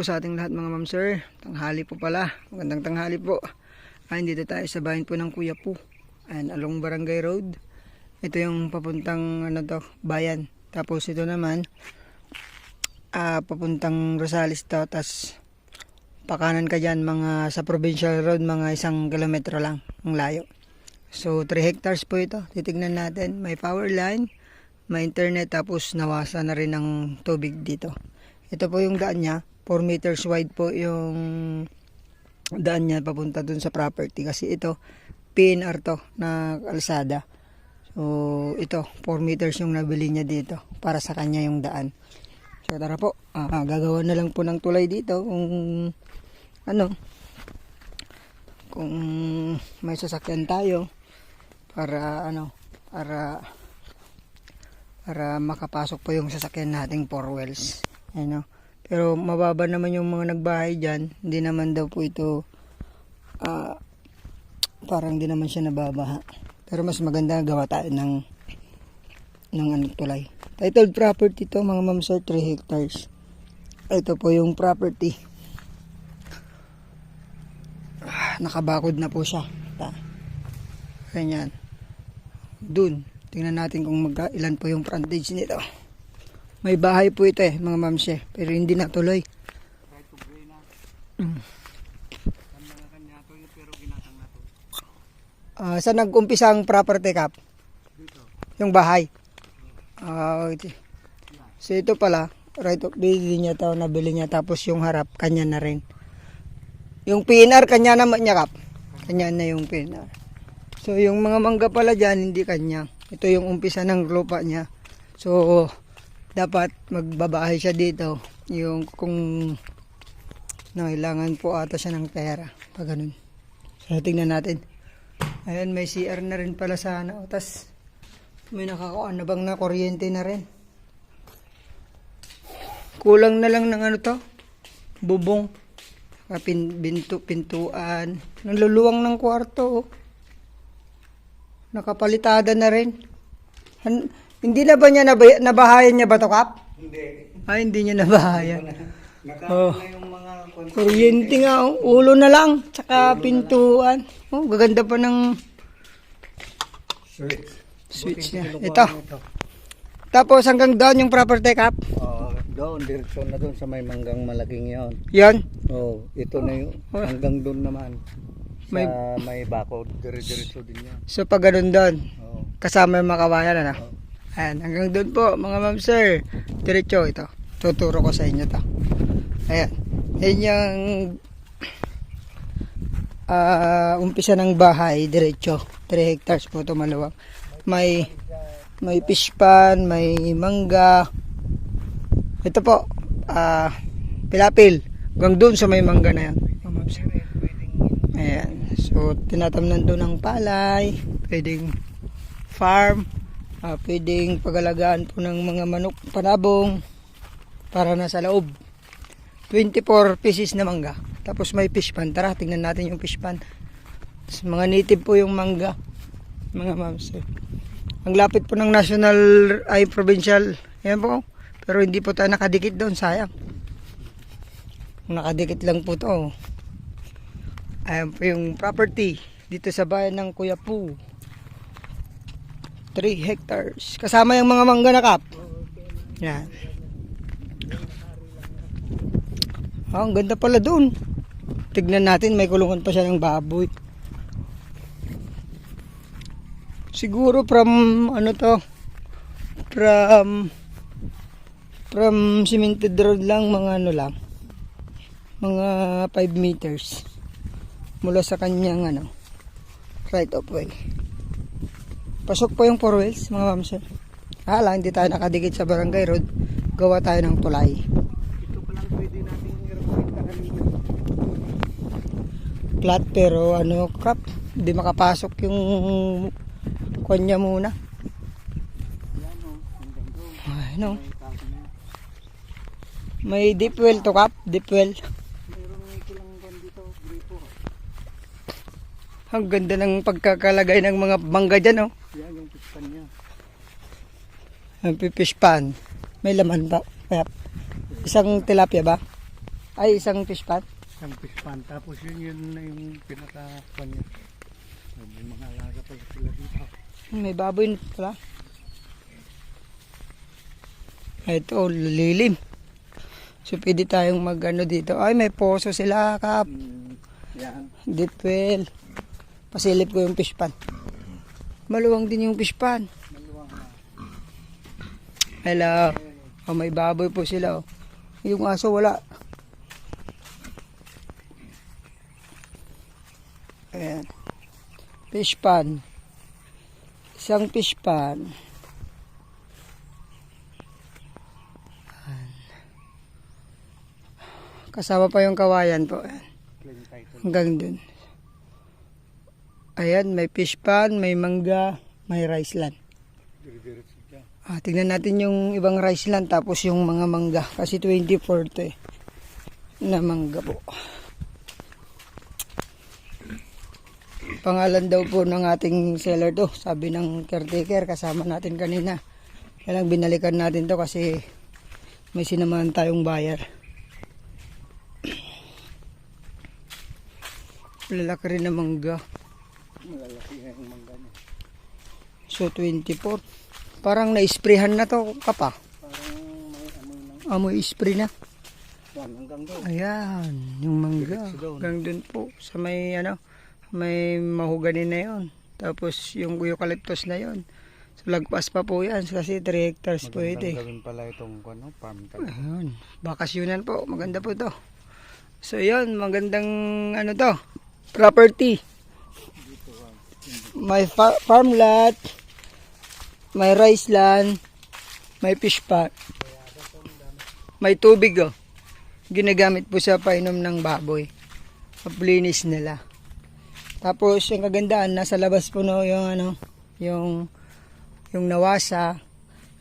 sa ating lahat mga ma'am sir. Tanghali po pala. Magandang tanghali po. Dito tayo sa bayan po ng Kuya Po. Along Barangay Road. Ito yung papuntang bayan. Tapos ito naman papuntang Rosales to. Tapos pakanan ka dyan mga sa Provincial Road, mga 1 kilometro lang ang layo. So 3 hectares po ito. Titignan natin. May power line, may internet, tapos nawasa na rin ng tubig dito. Ito po yung daan niya. 4 meters wide po yung daan niya papunta dun sa property. Kasi ito, PNR to na kalsada. So, ito, 4 meters yung nabili niya dito para sa kanya yung daan. So, tara po. Gagawa na lang po ng tulay dito kung may sasakyan tayo para makapasok po yung sasakyan nating 4 wheels. Pero mababa naman yung mga nagbahay dyan. Hindi naman daw po ito parang hindi naman siya nababaha. Pero mas maganda gawa tayo ng tulay. Titled property to mga ma'am sir, 3 hectares. Ito po yung property. Nakabakod na po siya. Ganyan. Dun. Tingnan natin kung ilan po yung frontage nito. May bahay po ito mga ma'am sir. Pero hindi natuloy. Saan nag-umpisa ang property cap? Dito. Yung bahay. So ito pala, right of way niya to, nabili niya, tapos yung harap kanya na rin. Yung PNR kanya naman niya kap. Kanya na yung PNR. So yung mga mangga pala diyan hindi kanya. Ito yung umpisa ng lupa niya. So dapat magbabahay siya dito. Yung kung kailangan po ata siya ng pera. Pag ganun. So tingnan natin. Ayan, may CR na rin pala sana. Tapos may nakakuan na bang na kuryente na rin. Kulang na lang ng bubong. Pintuan. Naluluwang ng kwarto. Nakapalitada na rin. Hindi na ba niya nabahayan niya ba to, Kap? Hindi. Hindi niya nabahayan. Na yung mga kuryente nga, ulo na lang. Tsaka pintuan. Gaganda pa ng switch niya. Ito. Tapos hanggang doon yung property, Kap? Doon, direksyon na doon sa may manggang malaking yon. Yan? Ito na yung hanggang doon naman. Sa may bakod, diretso din yan. So pag ganun doon, kasama yung makawayan Ayan, hanggang doon po mga ma'am sir. Diretso ito. Tuturo ko sa inyo to. Ayan. Yan yung umpisa ng bahay, diretso. 3 hectares po ito maluwang. May fish pan, may mangga. Ito po, pilapil. Hanggang doon sa may mangga na yan. Ayan. So, tinatamnan doon ng palay. Pwedeng farm. Pwedeng pag-alagaan po ng mga manok, panabong. Para nasa loob. 24 pieces na mangga. Tapos may fish pan. Tara, tingnan natin yung fish pan. Mga native po yung mangga. Mga mams. Ang lapit po ng national ay provincial. Ayan po. Pero hindi po tayo nakadikit doon. Sayang. Nakadikit lang po to. Ayan po yung property. Dito sa bayan ng Kuya Po. 3 hectares. Kasama yung mga mangga na kap. Yan. Ang ganda pala doon. Tignan natin, may kulungan pa siya ng baboy. Siguro from cemented road lang, mga mga 5 meters mula sa kanyang right of way. Pasok po yung 4 wheels mga ma'am sir. Hindi tayo nakadikit sa barangay road. Gawa tayo ng tulay. Ito pa lang pwede natin i-record karamihan. Flat pero crap. Hindi makapasok yung kanya muna. Yan May deep well to kap. Deep well. Mayroong kilang dito, gripo. Ang ganda ng pagkakalagay ng mga mangga dyan Yan yung pispan niya. Ang fish pan. May laman ba? Isang tilapia ba? Ay, isang fish pan. Isang fish pan. Tapos yun na yung pinaka-pan niya. May mga alaga pala sila dito. May baboy pala. Ito, lilim. So, pwede tayong mag-ano dito. Ay, may poso sila, Kap. Yan. Deep well. Pasilip ko yung fish pan. Maluwang din yung fish pan. Maluwang na. Hello. Oh, may baboy po sila. Oh. Yung aso wala. Ayan. Fish pan. Isang fish pan. Ayan. Kasama pa yung kawayan po. Ayan. Plain title. Hanggang dun. Ayan, may fish pan, may mangga, may rice land. Dire-diretso dyan. Tingnan natin yung ibang rice land tapos yung mga mangga. Kasi 24 to eh. Na mangga po. Pangalan daw po ng ating seller to. Sabi ng caretaker, kasama natin kanina. Kaya lang binalikan natin to kasi may sinamahan tayong buyer. Lalaki rin na mangga. Malalaki na yung mangga niya. So 24. Parang na-sprayhan na to, Kapa. Parang may amoy ng Amoy spray na. yan hanggang doon. Ayan, yung mangga. Diretso doon. Hanggang dun po sa may may mahugani na yon. Tapos yung eucalyptus na yon. So lagpas pa po yan kasi 3 hectares po ito eh. Gawin pala itong farm talaga. Ayun, bakasyunan po. Maganda po to. So yun, magandang to, property. May farm lot, may rice land, may fish pond, may tubig oh. Ginagamit po sa painom ng baboy. Paglinis nila. Tapos yung kagandahan, nasa labas po no, yung nawasa,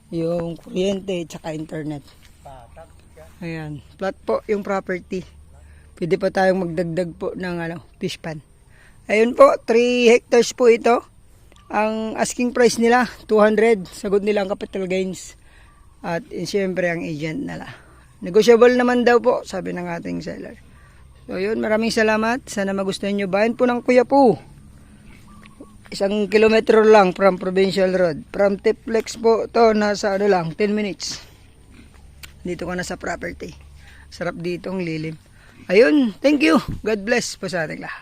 yung kuryente, tsaka internet. Ayan, flat po yung property. Pwede pa tayong magdagdag po ng fish pan. Ayun po, 3 hectares po ito. Ang asking price nila, 200. Sagot nila ang capital gains. At siyempre ang agent nila. Negotiable naman daw po, sabi ng ating seller. So yun, maraming salamat. Sana magustuhan nyo. Bayan po ng Quiapo. 1 kilometro lang from Provincial Road. From Tiplex po to, nasa 10 minutes. Dito ka na sa property. Sarap dito, ang lilim. Ayun, thank you. God bless po sa ating lahat.